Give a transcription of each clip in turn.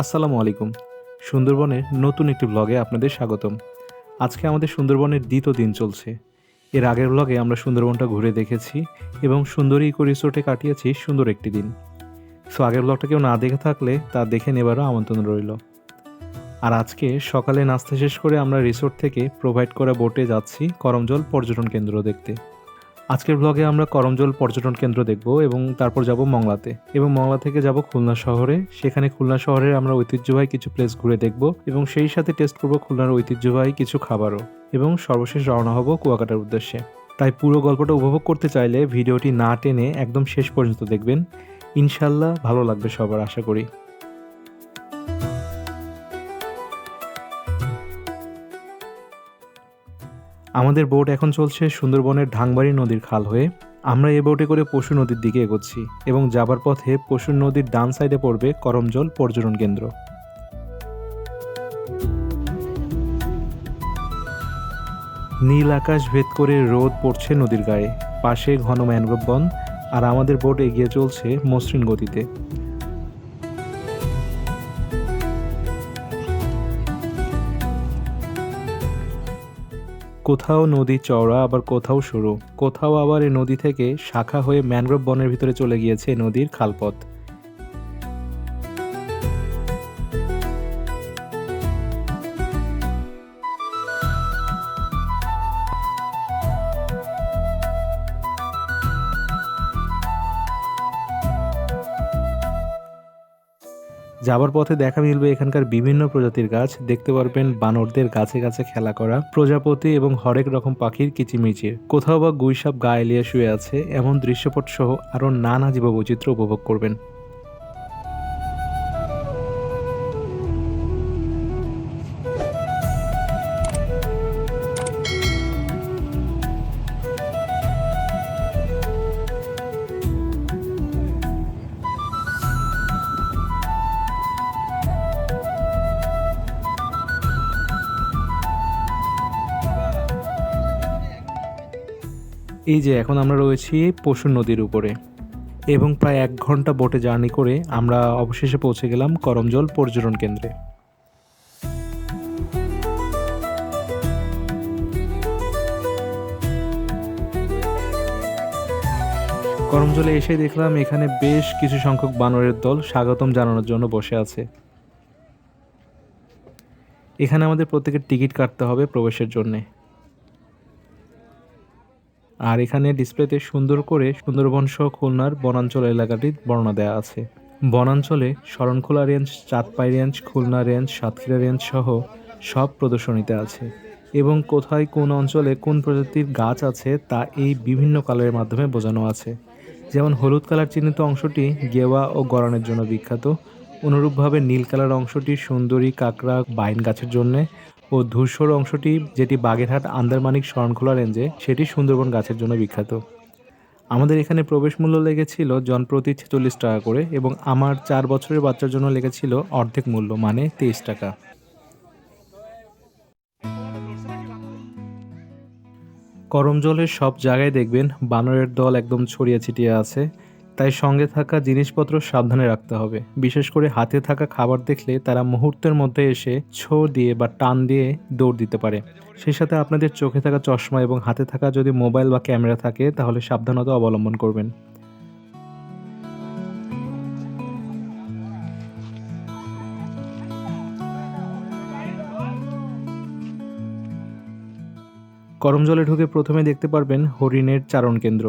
আসসালামু আলাইকুম। সুন্দরবনের নতুন একটি ব্লগে আপনাদের স্বাগতম। আজকে আমাদের সুন্দরবনের দ্বিতীয় দিন চলছে। এর আগের ব্লগে আমরা সুন্দরবনটা ঘুরে দেখেছি এবং সুন্দরী ইকো রিসোর্টে কাটিয়েছি সুন্দর একটি দিন। সো আগের ব্লগটা কেউ না দেখে থাকলে তা দেখে নেবারও আমন্ত্রণ রইল। আর আজকে সকালে নাস্তা শেষ করে আমরা রিসোর্ট থেকে প্রোভাইড করা বোটে যাচ্ছি করমজল পর্যটন কেন্দ্র দেখতে। আজকের ব্লগে আমরা করমজল পর্যটন কেন্দ্র দেখব এবং তারপর যাব মংলাতে এবং মংলা থেকে যাব খুলনা শহরে। সেখানে খুলনা শহরের আমরা ঐতিহ্যবাহী কিছু প্লেস ঘুরে দেখব এবং সেই সাথে টেস্ট করব খুলনার ঐতিহ্যবাহী কিছু খাবারও এবং সর্বশেষ রওনা হব কুয়াকাটার উদ্দেশ্যে। তাই পুরো গল্পটা উপভোগ করতে চাইলে ভিডিওটি না টেনে একদম শেষ পর্যন্ত দেখবেন। ইনশাল্লাহ ভালো লাগবে সবার, আশা করি। আমাদের বোট এখন চলছে সুন্দরবনের ঢাংবাড়ি নদীর খাল হয়ে। আমরা এই বোটে করে পশু নদীর দিকে এগোচ্ছি এবং যাবার পথে পশু নদীর ডান সাইডে পড়বে করমজল পর্যটন কেন্দ্র। নীল আকাশ ভেদ করে রোদ পড়ছে নদীর গায়ে, পাশে ঘন ম্যানগ্রোভ বন, আর আমাদের বোট এগিয়ে চলছে মসৃণ গতিতে। কোথাও নদী চওড়া, আবার কোথাও সরু, কোথাও আবার এই নদী থেকে শাখা হয়ে ম্যানগ্রোভ বনের ভিতরে চলে গিয়েছে নদীর খালপথ। যাবার পথে দেখা মিলবে এখানকার বিভিন্ন প্রজাতির গাছ, দেখতে পারবেন বানরদের গাছে গাছে খেলা করা, প্রজাপতি এবং হরেক রকম পাখির কিচিমিচির। কোথাও বা গুইসাপ গা এলিয়ে শুয়ে আছে, এমন দৃশ্যপট সহ আরও নানা জীববৈচিত্র্য উপভোগ করবেন। এই যে এখন আমরা রয়েছি পশুর নদীর উপরে এবং প্রায় 1 ঘন্টা বোটে জার্নি করে আমরা অবশেষে পৌঁছে গেলাম করমজল পর্যটন কেন্দ্রে। করমজলে এসে দেখলাম এখানে বেশ কিছু সংখ্যক বানরের দল স্বাগতম জানানোর জন্য বসে আছে। এখানে আমাদের প্রত্যেকের টিকিট কাটতে হবে প্রবেশের জন্যে। আর এখানে ডিসপ্লেতে সুন্দর করে সুন্দরবন সহ খুলনার বনাঞ্চল এলাকাটির বর্ণনা দেওয়া আছে। বনাঞ্চলে Sharankhola range, Chandpai range, Khulna range, Satkhira range সহ সব প্রদর্শনীতে আছে এবং কোথায় কোন অঞ্চলে কোন প্রজাতির গাছ আছে তা এই বিভিন্ন কালারের মাধ্যমে বোঝানো আছে। যেমন হলুদ কালার চিহ্নিত অংশটি গেওয়া ও গরানের জন্য বিখ্যাত, অনুরূপভাবে নীল কালার অংশটি সুন্দরী, কাঁকড়া, বাইন গাছের জন্যে, ও ধূসর অংশটি যেটি বাগেরহাট আন্দারমানিক শরণখোলা রেঞ্জে, সেটি সুন্দরবন গাছের জন্য বিখ্যাত। আমাদের এখানে প্রবেশ মূল্য লেগেছিল জনপ্রতি 46 টাকা করে এবং আমার 4 বছরের বাচ্চার জন্য লেগেছিল অর্ধেক মূল্য, মানে 23 টাকা। করমজলের সব জায়গায় দেখবেন বানরের দল একদম ছড়িয়ে ছিটিয়ে আছে, তাই সঙ্গে থাকা জিনিসপত্র সাবধানে রাখতে হবে। বিশেষ করে হাতে থাকা খাবার দেখলে তারা মুহূর্তের মধ্যে এসে ছো দিয়ে বা টান দিয়ে দৌড় দিতে পারে। সেই সাথে আপনাদের চোখে থাকা চশমা এবং হাতে থাকা যদি মোবাইল বা ক্যামেরা থাকে তাহলে সাবধানতা অবলম্বন করবেন। করমজলে ঢুকে প্রথমে দেখতে পারবেন হরিণের চারণ কেন্দ্র।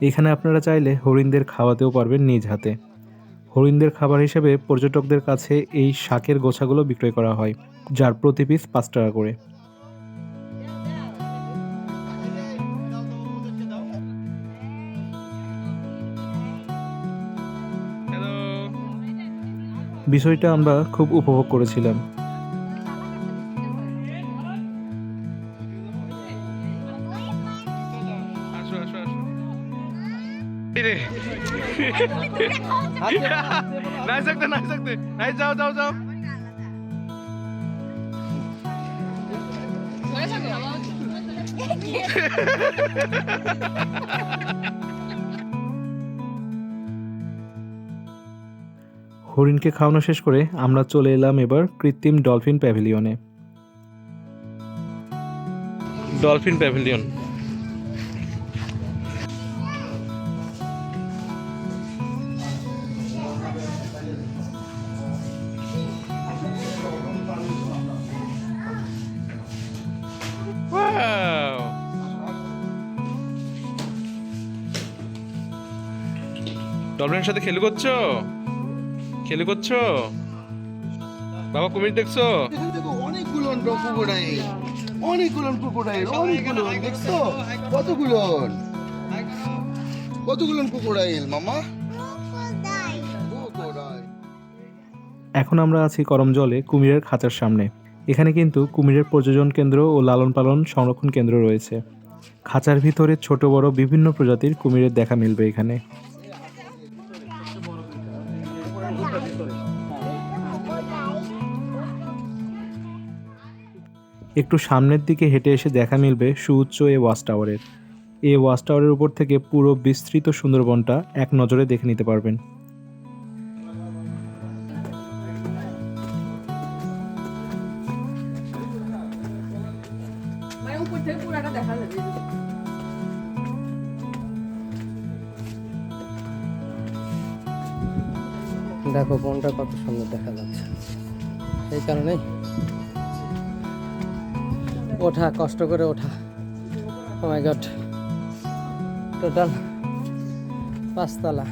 এখানে আপনারা চাইলে হরিণদের খাওয়াতেও পারবেন নিজ হাতে। হরিণদের খাবার হিসেবে পর্যটকদের কাছে এই শাকের গোছাগুলো বিক্রয় করা হয়, যার প্রতি পিস 5 টাকা করে। বিষয়টা আমরা খুব উপভোগ করেছিলাম। नहीं सकते नहीं जाओ जाओ जाओ হরিণকে খাওয়ানো শেষ করে আমরা চলে এলাম এবার কৃত্রিম ডলফিন প্যাভিলিয়নে। Dolphin pavilion. ডলফিনের সাথে খেলু করছো? বাবা কুমির দেখছো? অনেকগুলো ক্রোকোডাইল দেখছো? কতগুলো ক্রোকোডাইল মামা? এখন আমরা আছি করমজলে কুমিরের খাঁচার সামনে। এখানে কিন্তু কুমিরের প্রজনন কেন্দ্র ও লালন পালন সংরক্ষণ কেন্দ্র রয়েছে। খাঁচার ভিতরে ছোট বড় বিভিন্ন প্রজাতির কুমিরের দেখা মিলবে এখানে। একটু সামনের দিকে হেঁটে এসে দেখা মিলবে সুউচ্চ এ ওয়াচ টাওয়ারের। এই ওয়াচ টাওয়ারের উপর থেকে পুরো বিস্তৃত সুন্দরবনটা এক নজরে দেখে নিতে পারবেন। দেখো বনটা কত সুন্দর দেখা যাচ্ছে, এই কারণে ওঠা কষ্ট করে ওঠা। ও মাই গড, টোটাল 5 তলা।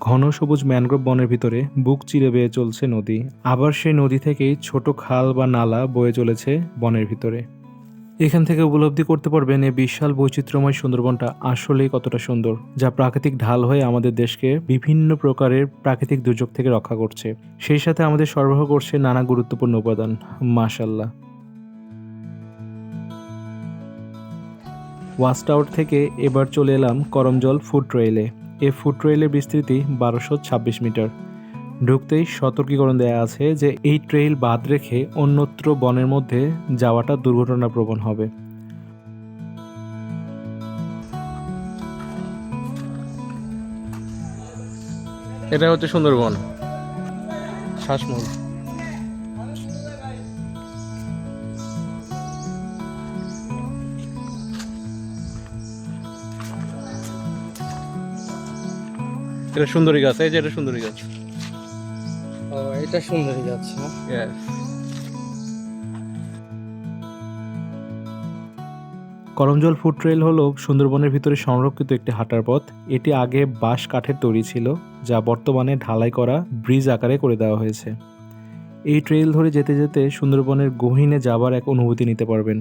ঘন সবুজ ম্যানগ্রোভ বনের ভিতরে বুক চিরে বেয়ে চলছে নদী। আবার সেই নদী থেকেই ছোট খাল বা নালা বয়ে চলেছে বনের ভিতরে। এখান থেকে উপলব্ধি করতে পারবেন এই বিশাল বৈচিত্র্যময় সুন্দরবনটা আসলেই কতটা সুন্দর, যা প্রাকৃতিক ঢাল হয়ে আমাদের দেশকে বিভিন্ন প্রকারের প্রাকৃতিক দুর্যোগ থেকে রক্ষা করছে, সেই সাথে আমাদের সরবরাহ করছে নানা গুরুত্বপূর্ণ উপাদান। মাশাআল্লাহ। ওয়াচ টাওয়ার থেকে এবার চলে এলাম করমজল ফুড ট্রেইলে। এই ফুড ট্রেইলের বিস্তৃতি 1226 মিটার। ঢুকতেই সতর্কীকরণ দেয়া আছে যে এই ট্রেইল বাদ রেখে অন্যত্র বনের মধ্যে যাওয়াটা দুর্ঘটনাপ্রবণ হবে। এটা হচ্ছে সুন্দরবন শ্বাসমূল। এটা সুন্দরী গাছ, এই যে এটা সুন্দরী গাছ। ও এটা সুন্দরী গাছ না? করমজল ফুড ট্রেইল হলো সুন্দরবনের ভিতরে সংরক্ষিত একটি হাঁটার পথ। এটি আগে বাঁশ কাঠের তৈরি ছিল, যা বর্তমানে ঢালাই করা ব্রিজ আকারে করে দেওয়া হয়েছে। এই ট্রেইল ধরে যেতে যেতে সুন্দরবনের গহীনে যাবার এক অনুভূতি নিতে পারবেন।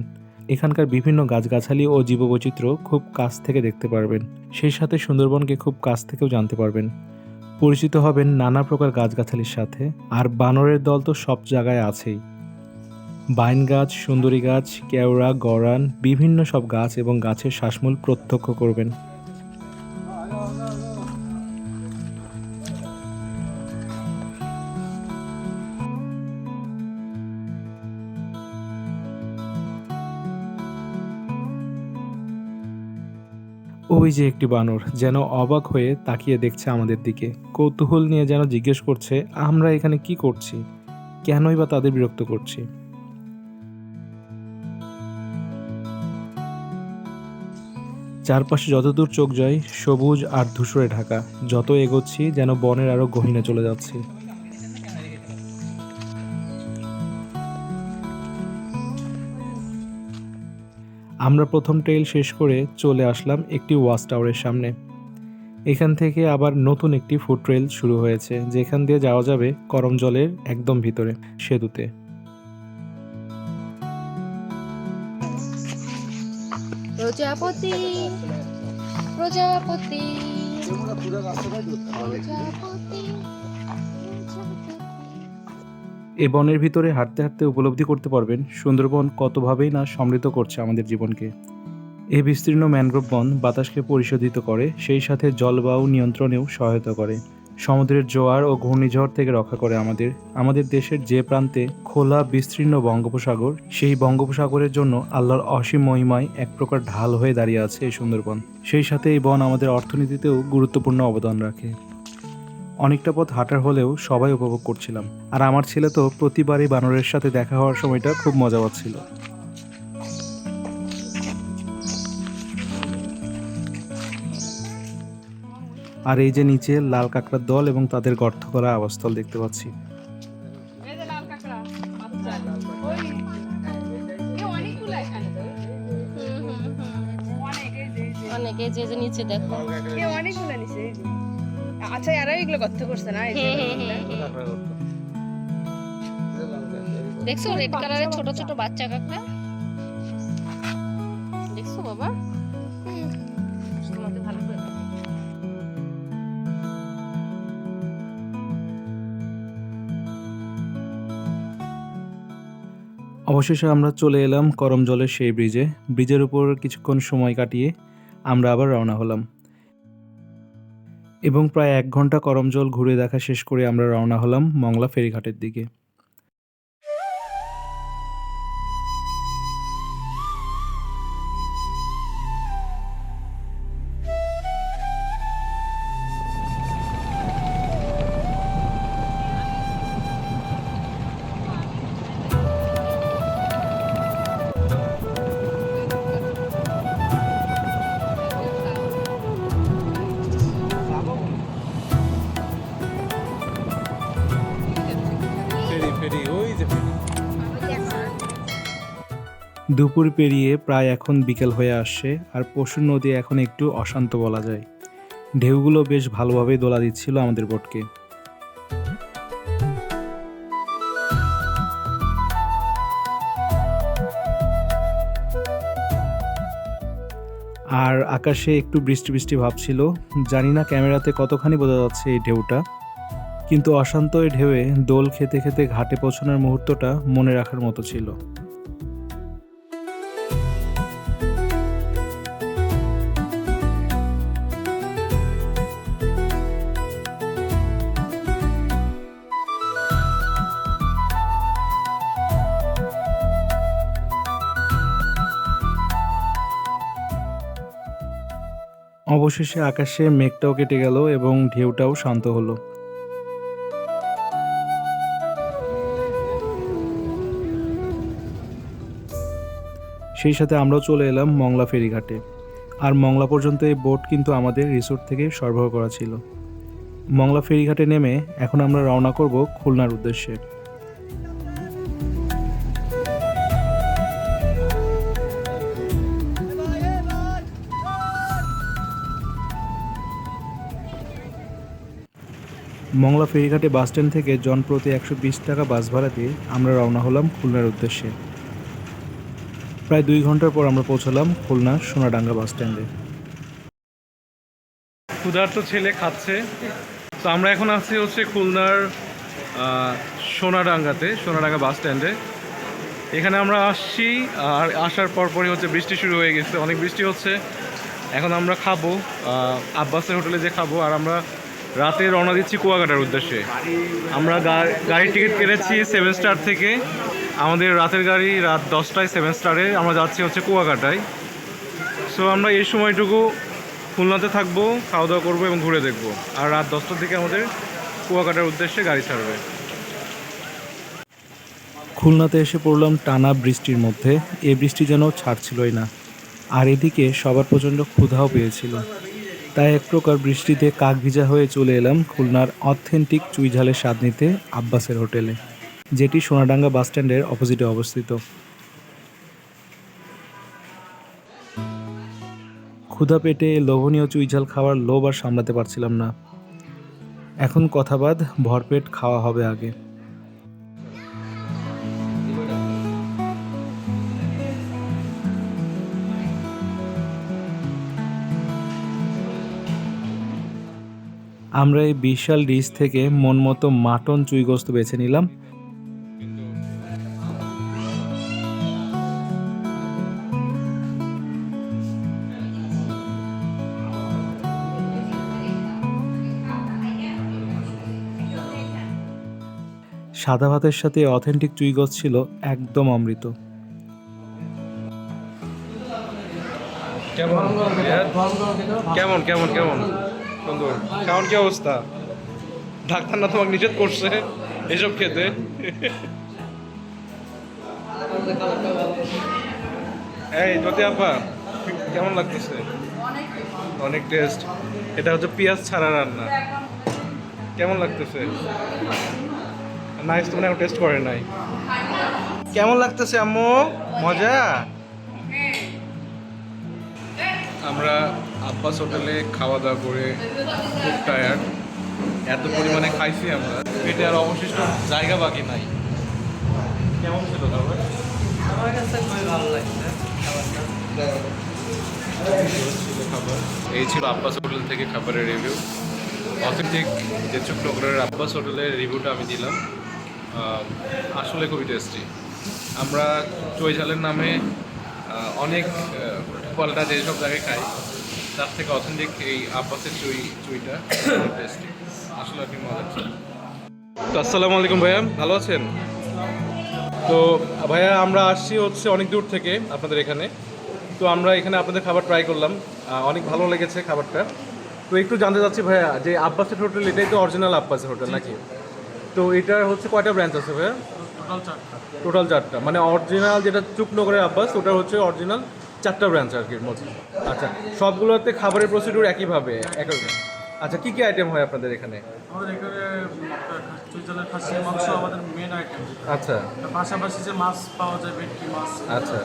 এখানকার বিভিন্ন গাছগাছালি ও জীববৈচিত্র্য খুব কাছ থেকে দেখতে পারবেন, সেই সাথে সুন্দরবনকে খুব কাছ থেকেও জানতে পারবেন। পরিচিত হবেন নানা প্রকার গাছগাছালির সাথে। আর বানরের দল তো সব জায়গায় আছেই। বাইন গাছ, সুন্দরী গাছ, কেওড়া, গরান, বিভিন্ন সব গাছ এবং গাছের শ্বাসমূল প্রত্যক্ষ করবেন। ওই যে একটি বানর যেন অবাক হয়ে তাকিয়ে দেখছে আমাদের দিকে, কৌতূহল নিয়ে যেন জিজ্ঞেস করছে আমরা এখানে কি করছি, কেনই বা তাদের বিরক্ত করছি। চারপাশে যতদূর চোখ যায় সবুজ আর ধূসরে ঢাকা। যত এগোচ্ছি যেন বনের আরো গহীনে চলে যাচ্ছি। আমরা প্রথম ট্রেইল শেষ করে চলে আসলাম একটি ওয়াচ টাওয়ারের সামনে। এখান থেকে আবার নতুন একটি ফুড ট্রেইল শুরু হয়েছে, যেখান দিয়ে যাওয়া যাবে করমজলের একদম ভিতরে সেতুতে। প্রজাপতি প্রজাপতি আমরা পুরো রাস্তাটাই ধরতে পারি। এই বনের ভিতরে হাঁটতে হাঁটতে উপলব্ধি করতে পারবেন সুন্দরবন কতভাবেই না সমৃদ্ধ করছে আমাদের জীবনকে। এই বিস্তীর্ণ ম্যানগ্রোভ বন বাতাসকে পরিশোধিত করে, সেই সাথে জলবায়ু নিয়ন্ত্রণেও সহায়তা করে, সমুদ্রের জোয়ার ও ঘূর্ণিঝড় থেকে রক্ষা করে আমাদের দেশের যে প্রান্তে খোলা বিস্তীর্ণ বঙ্গোপসাগর, সেই বঙ্গোপসাগরের জন্য আল্লাহর অসীম মহিমায় এক প্রকার ঢাল হয়ে দাঁড়িয়ে আছে এই সুন্দরবন। সেই সাথে এই বন আমাদের অর্থনীতিতেও গুরুত্বপূর্ণ অবদান রাখে। অনেকটা পথ হাঁটার হলেও সবাই উপভোগ করছিলাম, আর আমার ছেলে তো প্রতিবারই বানরের সাথে দেখা হওয়ার সময়টা খুব মজা পাচ্ছিল। আর এই যে নিচে লাল কাঁকড়ার দল এবং তাদের গর্ত করা আবাসস্থল দেখতে পাচ্ছি। অনেকে যে যে নিচে দেখো অনেকগুলো নিচে। আচ্ছা এরা এগুলো গর্ত করছে না? দেখছো রেড কালারের ছোট ছোট বাচ্চা কাঁকড়া দেখছো বাবা? তোমাকে ভালো করে দেখো। অবশেষে আমরা চলে এলাম করমজলের সেই ব্রিজের উপর কিছুক্ষণ সময় কাটিয়ে আমরা আবার রওনা হলাম এবং প্রায় 1 ঘন্টা করমজল ঘুরে দেখা শেষ করে আমরা রওনা হলাম মংলা ফেরিঘাটের দিকে। দুপুর পেরিয়ে প্রায় এখন বিকেল হয়ে আসছে, আর পশুর নদী এখন একটু অশান্ত বলা যায়। ঢেউগুলো বেশ ভালোভাবেই দোলা দিচ্ছিল আমাদের বোটকে। আর আকাশে একটু বৃষ্টি বৃষ্টি ভাব ছিল। জানি না ক্যামেরাতে কতখানি বোঝা যাচ্ছে এই ঢেউটা, কিন্তু অশান্ত এই ঢেউয়ে দোল খেতে খেতে ঘাটে পৌঁছানোর মুহূর্তটা মনে রাখার মতো ছিল। অবশেষে আকাশে মেঘটাও কেটে গেল এবং ঢেউটাও শান্ত হলো। সেই সাথে আমরাও চলে এলাম মংলা ফেরিঘাটে। আর মংলা পর্যন্ত এই বোট কিন্তু আমাদের রিসোর্ট থেকে সরবরাহ করা ছিল। মংলা ফেরিঘাটে নেমে এখন আমরা রওনা করব খুলনার উদ্দেশ্যে। মংলা ফেরিঘাটে বাসস্ট্যান্ড থেকে জনপ্রতি 120 টাকা বাস ভাড়া দিয়ে আমরা রওনা হলাম খুলনার উদ্দেশ্যে। প্রায় 2 ঘন্টার পর আমরা পৌঁছালাম খুলনা সোনাডাঙ্গা বাসস্ট্যান্ডে। ক্ষুধার্ত ছেলে খাচ্ছে। তো আমরা এখন আছি হচ্ছে খুলনার সোনাডাঙ্গা বাস স্ট্যান্ডে। এখানে আমরা আসছি, আর আসার পরপরই হচ্ছে বৃষ্টি শুরু হয়ে গেছে, অনেক বৃষ্টি হচ্ছে। এখন আমরা খাবো আব্বাসের হোটেলে যে খাবো, আর আমরা রাতে রওনা দিচ্ছি কুয়াকাটার উদ্দেশ্যে। আমরা গাড়ির টিকিট কেটেছি 7 স্টার থেকে। আমাদের রাতের গাড়ি রাত 10টায় 7 স্টারে, আমরা যাচ্ছি হচ্ছে কুয়াকাটায়। সো আমরা এই সময়টুকু খুলনাতে থাকবো, খাওয়া দাওয়া করবো এবং ঘুরে দেখবো, আর রাত 10টার দিকে আমাদের কুয়াকাটার উদ্দেশ্যে গাড়ি ছাড়বে। খুলনাতে এসে পড়লাম টানা বৃষ্টির মধ্যে। এই বৃষ্টি যেন ছাড়ছিলই না, আর এদিকে সবার প্রচণ্ড ক্ষুধাও পেয়েছিল। তাই এক প্রকার বৃষ্টিতে কাক ভিজা হয়ে চলে এলাম খুলনার অথেন্টিক চুইঝালের স্বাদ নিতে আব্বাসের হোটেলে, যেটি সোনাডাঙ্গা বাসস্ট্যান্ডের অপোজিটে অবস্থিত। ক্ষুধা পেটে লোভনীয় চুইঝাল খাওয়ার লোভ আর সামলাতে পারছিলাম না। এখন কথা বাদ, ভরপেট খাওয়া হবে আগে। আমরা এই বিশাল ডিশ থেকে মন মতো মাটন চুই গোস্ত বেছে নিলাম। সাদা ভাতের সাথে অথেন্টিক চুই গোস্ত ছিল একদম অমৃত। কেমন কেমন কেমন কেমন সুন্দর। কেমন কি অবস্থা? ডাক্তার না তোমাকে নিষেধ করছে এসব খেতে? এই জ্যোতি আপা, কেমন লাগতেছে? অনেক টেস্ট। এটা হচ্ছে পেঁয়াজ ছাড়া রান্না। কেমন লাগতেছে? নাইস, তুমি এখন টেস্ট করে নাই। কেমন লাগতেছে আম্মু? মজা? আমরা আব্বাস হোটেলে খাওয়া দাওয়া করে খুব টায়ার্ড। এত পরিমাণে খাইছি আমরা, পেটে আর অবশিষ্ট জায়গা বাকি নাই। কেমন ছিল খাবার? আমার কাছে খুবই ভালো লাগছে খাবার এই ছিল আব্বাস হোটেল থেকে খাবারের রিভিউ। অথেন্টিক যে চুকনগরের আব্বাস হোটেলের রিভিউটা আমি দিলাম। আসলে খুবই টেস্টি। আমরা চই ঝালের নামে অনেক পাল্টা যেসব জায়গায় খাই, তার থেকে অথেন্টিক এই আব্বাসের চুইটা টেস্টি। আসলে আপনি মজা ছিল। তো আসসালামু আলাইকুম ভাইয়া, ভালো আছেন? তো ভাইয়া আমরা আসছি হচ্ছে অনেক দূর থেকে আপনাদের এখানে। তো আমরা এখানে আপনাদের খাবার ট্রাই করলাম, অনেক ভালো লেগেছে খাবারটা। তো একটু জানতে চাচ্ছি ভাইয়া, যে আব্বাসের হোটেল এটাই তো অরিজিনাল আব্বাসের হোটেল নাকি? তো এটার হচ্ছে কয়টা ব্রাঞ্চ আছে ভাইয়া? টোটাল 4টা, মানে অরিজিনাল যেটা চুকনগরের আব্বাস ওটা হচ্ছে অরিজিনাল 4টা ব্রাঞ্চ আর কি মধ্যে। আচ্ছা, সবগুলোতে খাবারের প্রসিডিউর একইভাবে একই? আচ্ছা, কী কী আইটেম হয় আপনাদের এখানে? আমাদের এখানে চুই ঝালের খাসির মাংস আমাদের মেন আইটেম। আচ্ছা, তার পাশাপাশি যে মাছ পাওয়া যায়, ভেটকি মাছ। আচ্ছা,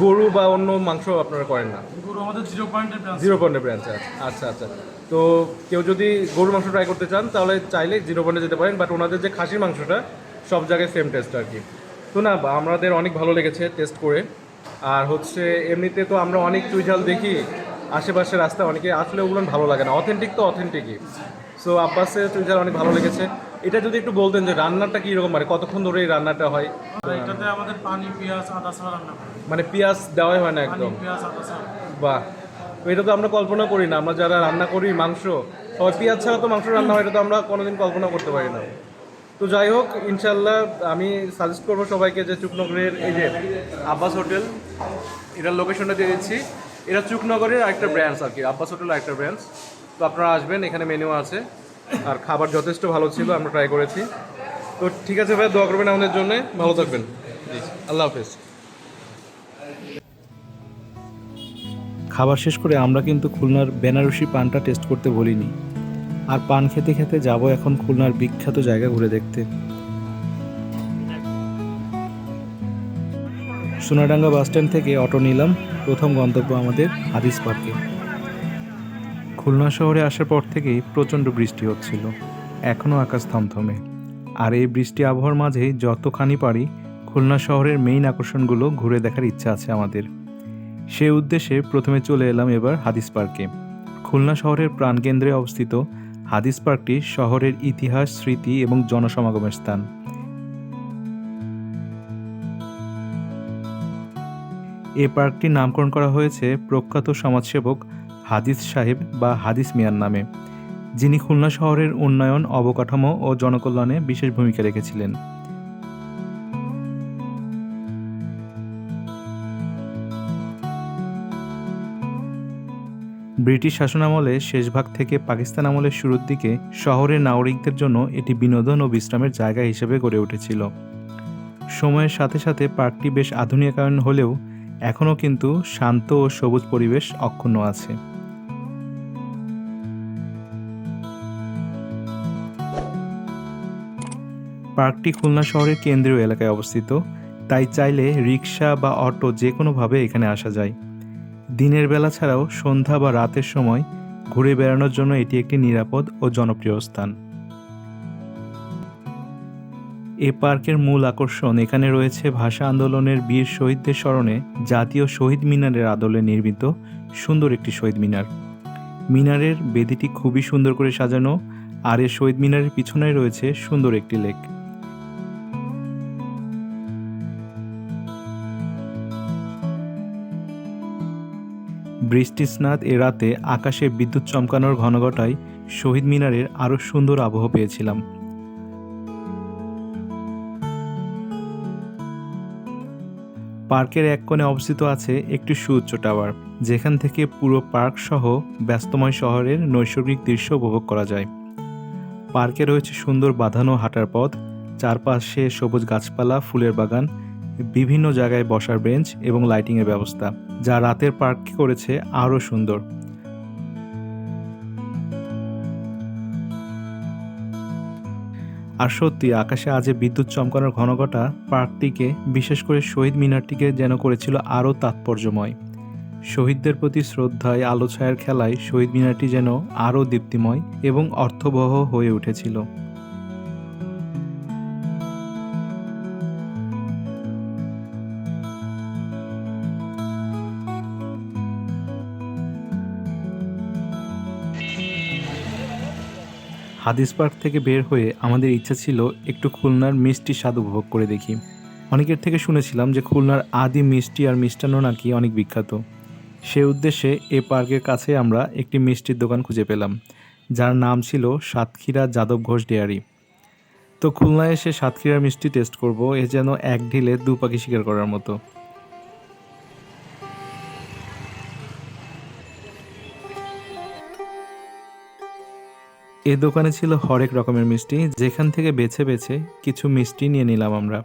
গরু বা অন্য মাংস আপনারা করেন না? গরু আমাদের 0 পয়েন্টের ব্রাঞ্চ। 0 পয়েন্টের ব্রাঞ্চ আছে। আচ্ছা আচ্ছা, তো কেউ যদি গরুর মাংস ট্রাই করতে চান তাহলে চাইলে 0 পয়েন্টে যেতে পারেন, বাট ওনাদের যে খাসির মাংসটা সব জায়গায় সেম টেস্ট আর কি। তো না, আমাদের অনেক ভালো লেগেছে টেস্ট করে। আর হচ্ছে এমনিতে তো আমরা অনেক চুই ঝাল দেখি আশেপাশে রাস্তায়, অনেকে আসলে ওগুলো ভালো লাগে না। অথেন্টিক তো অথেন্টিকই। সো আব্বাসের চুই ঝাল অনেক ভালো লেগেছে। এটা যদি একটু বলতেন যে রান্নাটা কীরকম, মানে কতক্ষণ ধরে এই রান্নাটা হয়? এটাতে আমাদের পানি, পেঁয়াজ, আদা ছাড়া রান্না করি। মানে পেঁয়াজ দেওয়াই হয় না পানি, একদম? পেঁয়াজ, আদা ছাড়া। বাহ, তো এটা তো আমরা কল্পনা করি না। আমরা যারা রান্না করি মাংস, সবাই পেঁয়াজ ছাড়া তো মাংস রান্না হয়, এটা তো আমরা কোনোদিন কল্পনা করতে পারি না। তো যাই হোক, ইনশাল্লাহ আমি সাজেস্ট করবো সবাইকে যে চুকনগরের এই যে আব্বাস হোটেল, এটার লোকেশনটা দিয়ে দিচ্ছি। এটা চুকনগরের আরেকটা ব্রাঞ্চ আর কি, আব্বাস হোটেল আরেকটা ব্রাঞ্চ। তো আপনারা আসবেন, এখানে মেনু আছে। আর খাবার যথেষ্ট ভালো ছিল, আমরা ট্রাই করেছি। তো ঠিক আছে ভাই, দোয়া করবেন আমাদের জন্য। ভালো থাকবেন। জি, আল্লাহ হাফেজ। খাবার শেষ করে আমরা কিন্তু খুলনার বেনারসি পানটা টেস্ট করতে বলিনি। আর পান খেতে খেতে যাব এখন খুলনার বিখ্যাত জায়গা ঘুরে দেখতে। সোনাডাঙ্গা বাসস্ট্যান্ড থেকে অটো নিলাম। প্রথম গন্তব্য আমাদের হাদিস পার্কে। খুলনা শহরে আসার পর থেকেই প্রচণ্ড বৃষ্টি হচ্ছিল, এখনও আকাশ থমথমে। আর এই বৃষ্টি আবহাওয়ার মাঝেই যতখানি পারি খুলনা শহরের মেইন আকর্ষণগুলো ঘুরে দেখার ইচ্ছা আছে আমাদের। সেই উদ্দেশ্যে প্রথমে চলে এলাম এবার হাদিস পার্কে। খুলনা শহরের প্রাণকেন্দ্রে অবস্থিত হাদিস পার্কটি শহরের ইতিহাস, স্মৃতি এবং জনসমাগমের স্থান। এই পার্কটির নামকরণ করা হয়েছে প্রখ্যাত সমাজসেবক হাদিস সাহেব বা হাদিস মিয়ার নামে, যিনি খুলনা শহরের উন্নয়ন, অবকাঠামো ও জনকল্যাণে বিশেষ ভূমিকা রেখেছিলেন। ব্রিটিশ শাসনামলে শেষ ভাগ থেকে পাকিস্তান আমলের শুরুর দিকে শহরের নাগরিকদের জন্য এটি বিনোদন ও বিশ্রামের জায়গা হিসেবে গড়ে উঠেছিল। সময়ের সাথে সাথে পার্কটি বেশ আধুনিকায়ন হলেও এখনও কিন্তু শান্ত ও সবুজ পরিবেশ অক্ষুণ্ণ আছে। পার্কটি খুলনা শহরের কেন্দ্রীয় এলাকায় অবস্থিত, তাই চাইলে রিক্সা বা অটো যে কোনোভাবে এখানে আসা যায়। দিনের বেলা ছাড়াও সন্ধ্যা বা রাতের সময় ঘুরে বেড়ানোর জন্য এটি একটি নিরাপদ ও জনপ্রিয় স্থান। এ পার্কের মূল আকর্ষণ, এখানে রয়েছে ভাষা আন্দোলনের বীর শহীদদের স্মরণে জাতীয় শহীদ মিনারের আদলে নির্মিত সুন্দর একটি শহীদ মিনার। মিনারের বেদিটি খুবই সুন্দর করে সাজানো, আর এই শহীদ মিনারের পিছনেই রয়েছে সুন্দর একটি লেক। বৃষ্টি স্নাত এ রাতে আকাশে বিদ্যুৎ চমকানোর ঘনঘটায় শহীদ মিনারের আরও সুন্দর আবহ পেয়েছিলাম। পার্কের এক কোণে অবস্থিত আছে একটি সুউচ্চ টাওয়ার, যেখান থেকে পুরো পার্ক সহ ব্যস্তময় শহরের নৈসর্গিক দৃশ্য উপভোগ করা যায়। পার্কে রয়েছে সুন্দর বাঁধানো হাঁটার পথ, চারপাশে সবুজ গাছপালা, ফুলের বাগান, বিভিন্ন জায়গায় বসার বেঞ্চ এবং লাইটিংয়ের ব্যবস্থা, যা রাতের পার্ককে করেছে আরও সুন্দর। আর সত্যি আকাশে আজ বিদ্যুৎ চমকানোর ঘনঘটা পার্কটিকে, বিশেষ করে শহীদ মিনারটিকে যেন করেছিল আরও তাৎপর্যময়। শহীদদের প্রতি শ্রদ্ধায় আলো ছায়ার খেলায় শহীদ মিনারটি যেন আরও দীপ্তিময় এবং অর্থবহ হয়ে উঠেছিল। হাদিস পার্ক থেকে বের হয়ে আমাদের ইচ্ছা ছিল একটু খুলনার মিষ্টি স্বাদ উপভোগ করে দেখি। অনেকের থেকে শুনেছিলাম যে খুলনার আদি মিষ্টি আর মিষ্টান্ন নাকি অনেক বিখ্যাত। সে উদ্দেশ্যে এ পার্কের কাছে আমরা একটি মিষ্টির দোকান খুঁজে পেলাম, যার নাম ছিল সাতক্ষীরা যাদব ঘোষ ডেয়ারি। তো খুলনায় এসে সাতক্ষীরার মিষ্টি টেস্ট করব, এ যেন এক ঢিলে দু পাখি শিকার করার মতো। এ দোকানে ছিল হরেক রকমের মিষ্টি, যেখান থেকে বেছে বেছে কিছু মিষ্টি নিয়ে নিলাম আমরা।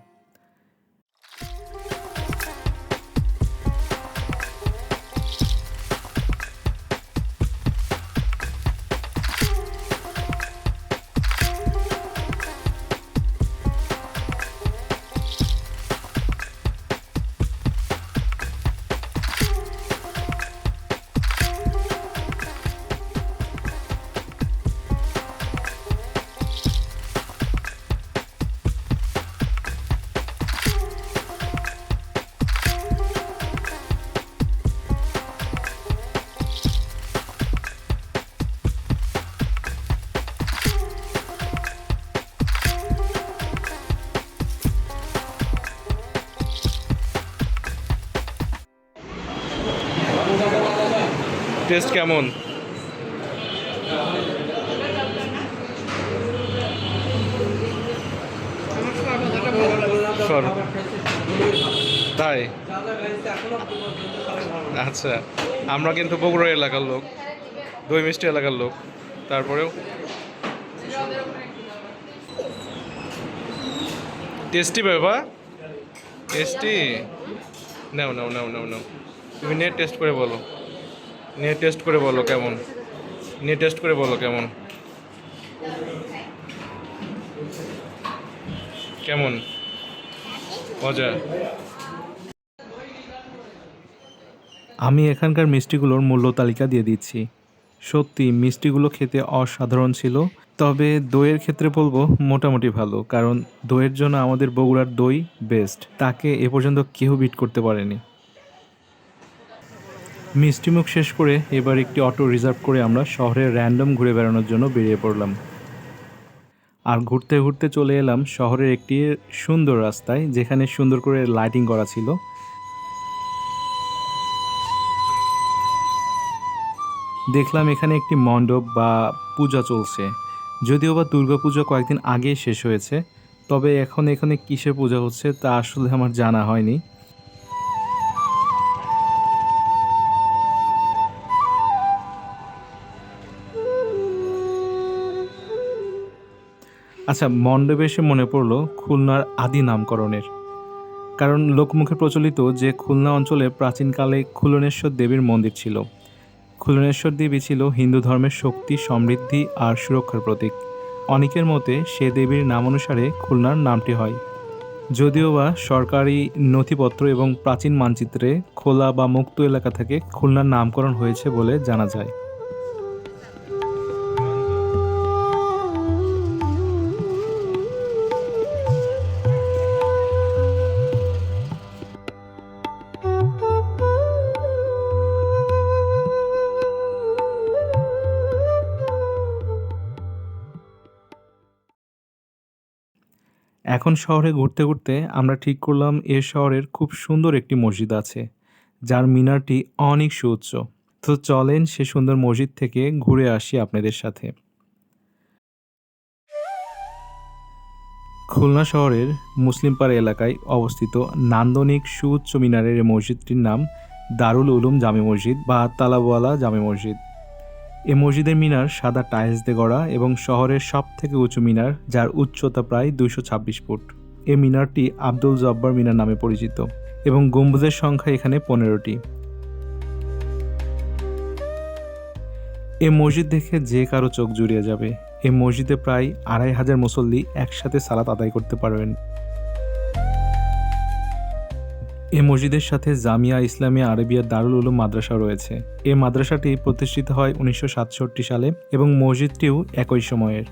টেস্ট কেমন? তাই? আচ্ছা, আমরা কিন্তু বগুড়া এলাকার লোক, দই মিষ্টি এলাকার লোক, তারপরেও টেস্টি বাবা, টেস্টি। নাও নাও নাও নাও নাও, তুমি নিয়ে টেস্ট করে বলো, নিয়ে টেস্ট করে বলো কেমন, নিয়ে টেস্ট করে বলো কেমন কেমন মজা। আমি এখানকার মিষ্টিগুলোর মূল্য তালিকা দিয়ে দিচ্ছি। সত্যি মিষ্টিগুলো খেতে অসাধারণ ছিল, তবে দইয়ের ক্ষেত্রে বলবো মোটামুটি ভালো, কারণ দইয়ের জন্য আমাদের বগুড়ার দই বেস্ট, তাকে এ পর্যন্ত কেউ বিট করতে পারেনি। মিষ্টিমুখ শেষ করে এবার একটি অটো রিজার্ভ করে আমরা শহরে র্যান্ডম ঘুরে বেড়ানোর জন্য বেরিয়ে পড়লাম। আর ঘুরতে ঘুরতে চলে এলাম শহরের একটি সুন্দর রাস্তায়, যেখানে সুন্দর করে লাইটিং করা ছিল। দেখলাম এখানে একটি মণ্ডপ বা পূজা চলছে, যদিও বা দুর্গাপূজা কয়েকদিন আগেই শেষ হয়েছে, তবে এখন এখানে কিসের পূজা হচ্ছে তা আসলে আমার জানা হয়নি। আচ্ছা, মণ্ডপে এসে মনে পড়লো খুলনার আদি নামকরণের, কারণ লোকমুখে প্রচলিত যে খুলনা অঞ্চলে প্রাচীনকালে খুলনেশ্বর দেবীর মন্দির ছিল। খুলনেশ্বর দেবী ছিল হিন্দু ধর্মের শক্তি, সমৃদ্ধি আর সুরক্ষার প্রতীক। অনেকের মতে সে দেবীর নাম অনুসারে খুলনার নামটি হয়, যদিও বা সরকারি নথিপত্র এবং প্রাচীন মানচিত্রে খোলা বা মুক্ত এলাকা থেকে খুলনার নামকরণ হয়েছে বলে জানা যায়। এখন শহরে ঘুরতে ঘুরতে আমরা ঠিক করলাম এ শহরের খুব সুন্দর একটি মসজিদ আছে যার মিনারটি অনেক সুউচ্চ। তো চলেন সে সুন্দর মসজিদ থেকে ঘুরে আসি আপনাদের সাথে। খুলনা শহরের মুসলিমপাড়া এলাকায় অবস্থিত নান্দনিক সুউচ্চ মিনারের এই মসজিদটির নাম দারুল উলুম জামে মসজিদ বা তালাবওয়ালা জামে মসজিদ। এ মসজিদের মিনার সাদা টাইলস দিয়ে গড়া এবং শহরের সব থেকে উঁচু মিনার, যার উচ্চতা প্রায় 226 ফুট। এ মিনারটি আব্দুল জব্বার মিনার নামে পরিচিত এবং গম্বুজের সংখ্যা এখানে 15টি। এ মসজিদ দেখে যে কারো চোখ জুড়িয়ে যাবে। এই মসজিদে প্রায় 2500 মুসল্লি একসাথে সালাত আদায় করতে পারবেন। এই মসজিদের সাথে জামিয়া ইসলামিয়া আরবিয়া দারুল উলুম মাদ্রাসা রয়েছে। এই মাদ্রাসাটি প্রতিষ্ঠিত হয় 1967 সালে এবং মসজিদটিও একই সময়ের।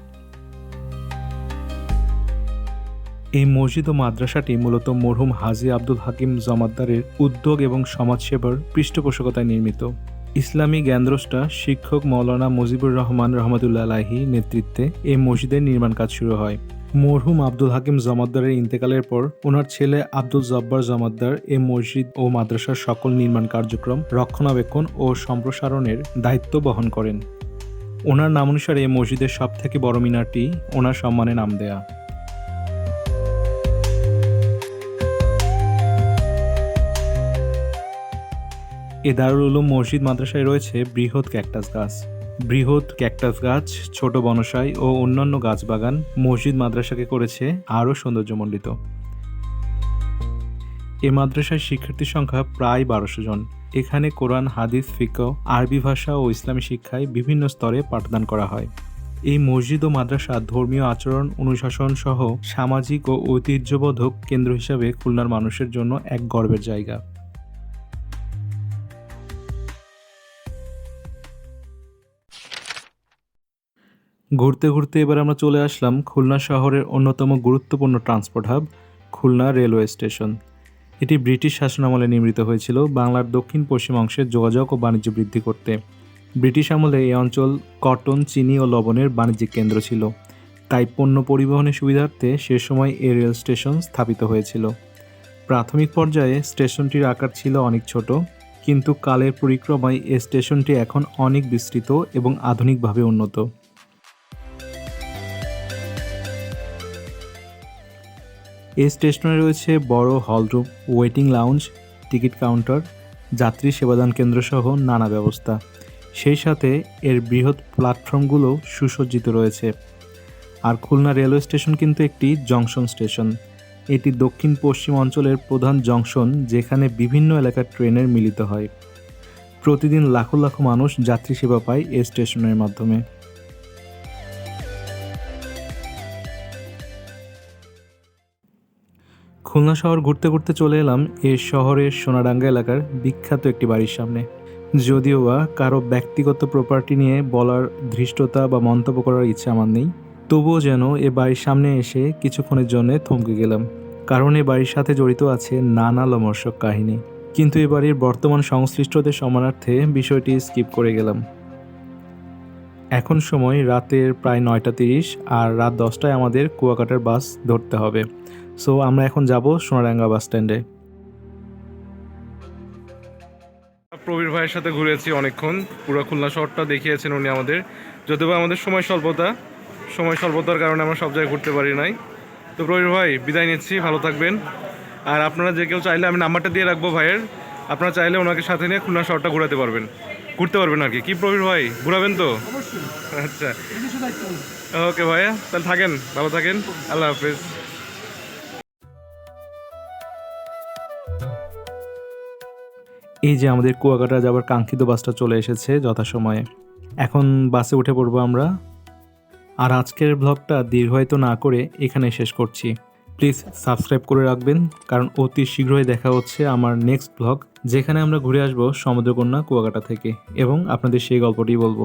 এই মসজিদ ও মাদ্রাসাটি মূলত মরহুম হাজী আব্দুল হাকিম জমাদ্দারের উদ্যোগ এবং সমাজসেবার পৃষ্ঠপোষকতায় নির্মিত। ইসলামী জ্ঞানদ্রষ্টা শিক্ষক মৌলানা মুজিবুর রহমান রহমতুল্লাহ আলাইহি নেতৃত্বে এই মসজিদের নির্মাণ কাজ শুরু হয়। মরহুম আব্দুল হাকিম জমাদ্দারের ইন্তেকালের পর ওনার ছেলে আব্দুল জব্বার জমাদ্দার এই মসজিদ ও মাদ্রাসার সকল নির্মাণ কার্যক্রম রক্ষণাবেক্ষণ ও সম্প্রসারণের দায়িত্ব বহন করেন। ওনার নামানুসারে এই মসজিদের সবথেকে বড় মিনারটি ওনার সম্মানে নাম দেয়া। এ দারুল উলুম মসজিদ মাদ্রাসায় রয়েছে বৃহৎ ক্যাকটাস গাছ, ছোট বনসাই ও অন্যান্য গাছ বাগান মসজিদ মাদ্রাসাকে করেছে আরও সৌন্দর্যমণ্ডিত। এ মাদ্রাসার শিক্ষার্থীর সংখ্যা প্রায় 1200 জন। এখানে কোরআন, হাদিস, ফিকহ, আরবি ভাষা ও ইসলামী শিক্ষায় বিভিন্ন স্তরে পাঠদান করা হয়। এই মসজিদ ও মাদ্রাসা ধর্মীয় আচরণ, অনুশাসন সহ সামাজিক ও ঐতিহ্যবোধক কেন্দ্র হিসাবে খুলনার মানুষের জন্য এক গর্বের জায়গা। ঘুরতে ঘুরতে এবার আমরা চলে আসলাম খুলনা শহরের অন্যতম গুরুত্বপূর্ণ transport hub Khulna railway station. এটি ব্রিটিশ শাসনামলে নির্মিত হয়েছিল বাংলার দক্ষিণ পশ্চিম অংশের যোগাযোগ ও বাণিজ্য বৃদ্ধি করতে। ব্রিটিশ আমলে এই অঞ্চল কটন, চিনি ও লবণের বাণিজ্যিক কেন্দ্র ছিল, তাই পণ্য পরিবহনের সুবিধার্থে সে সময় এই রেল স্টেশন স্থাপিত হয়েছিল। প্রাথমিক পর্যায়ে স্টেশনটির আকার ছিল অনেক ছোট, কিন্তু কালের পরিক্রমায় এই স্টেশনটি এখন অনেক বিস্তৃত এবং আধুনিকভাবে উন্নত। এই স্টেশনে রয়েছে বড় hall room, waiting lounge, ticket counter, যাত্রী সেবাদান কেন্দ্র সহ নানা ব্যবস্থা। সেই সাথে এর বৃহৎ প্ল্যাটফর্মগুলো সুসজ্জিত রয়েছে। আর খুলনা রেলওয়ে স্টেশন কিন্তু একটি জংশন স্টেশন। এটি দক্ষিণ পশ্চিম অঞ্চলের প্রধান জংশন, যেখানে বিভিন্ন এলাকার ট্রেনের মিলিত হয়। প্রতিদিন লাখো লাখো মানুষ যাত্রী সেবা পায় এই স্টেশনের মাধ্যমে। খুলনা শহর ঘুরতে ঘুরতে চলে এলাম এই শহরের সোনাডাঙ্গা এলাকার বিখ্যাত একটি বাড়ির সামনে। যদিও বা কারো ব্যক্তিগত প্রপার্টি নিয়ে বলার ধৃষ্টতা বা মন্তব্য করার ইচ্ছা আমার নেই, তবুও যেন এ বাড়ির সামনে এসে কিছুক্ষণের জন্য থমকে গেলাম, কারণ এ বাড়ির সাথে জড়িত আছে নানা লোমহর্ষক কাহিনী। কিন্তু এ বাড়ির বর্তমান সংশ্লিষ্টদের সম্মানার্থে বিষয়টি স্কিপ করে গেলাম। এখন সময় রাতের প্রায় 9:30 আর রাত 10টায় আমাদের কুয়াকাটার বাস ধরতে হবে। সো আমরা এখন যাব সোনাডাঙ্গা বাস স্ট্যান্ডে। প্রবীর ভাইয়ের সাথে ঘুরেছি অনেকক্ষণ, পুরো খুলনা শহরটা দেখিয়েছেন উনি আমাদের। যদিও আমাদের সময় স্বল্পতার কারণে আমরা সব জায়গায় ঘুরতে পারি নাই। তো প্রবীর ভাই, বিদায় নিচ্ছি, ভালো থাকবেন। আর আপনারা যে কেউ চাইলে, আমি নাম্বারটা দিয়ে রাখবো ভাইয়ের, আপনারা চাইলে ওনাকে সাথে নিয়ে খুলনা শহরটা ঘুরতে পারবেন আর কি। প্রবীর ভাই, ঘুরাবেন তো? আচ্ছা, ওকে ভাইয়া, তাহলে থাকেন, ভালো থাকেন, আল্লাহ হাফেজ। এই যে আমাদের কুয়াকাটা যাবার কাঙ্ক্ষিত বাসটা চলে এসেছে যথাসময়ে। এখন বাসে উঠে পড়বো আমরা। আর আজকের ব্লগটা দীর্ঘায়িত না করে এখানে শেষ করছি। প্লিজ সাবস্ক্রাইব করে রাখবেন, কারণ অতি শীঘ্রই দেখা হচ্ছে আমার নেক্সট ব্লগ, যেখানে আমরা ঘুরে আসবো সমুদ্রকন্যা কুয়াকাটা থেকে এবং আপনাদের সেই গল্পটি বলবো।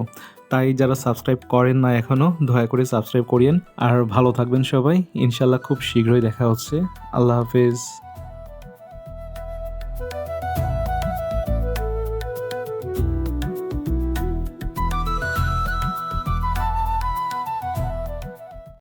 তাই যারা সাবস্ক্রাইব করেন না এখনও, দয়া করে সাবস্ক্রাইব করিয়েন। আর ভালো থাকবেন সবাই, ইনশাল্লাহ খুব শীঘ্রই দেখা হচ্ছে। আল্লাহ হাফেজ।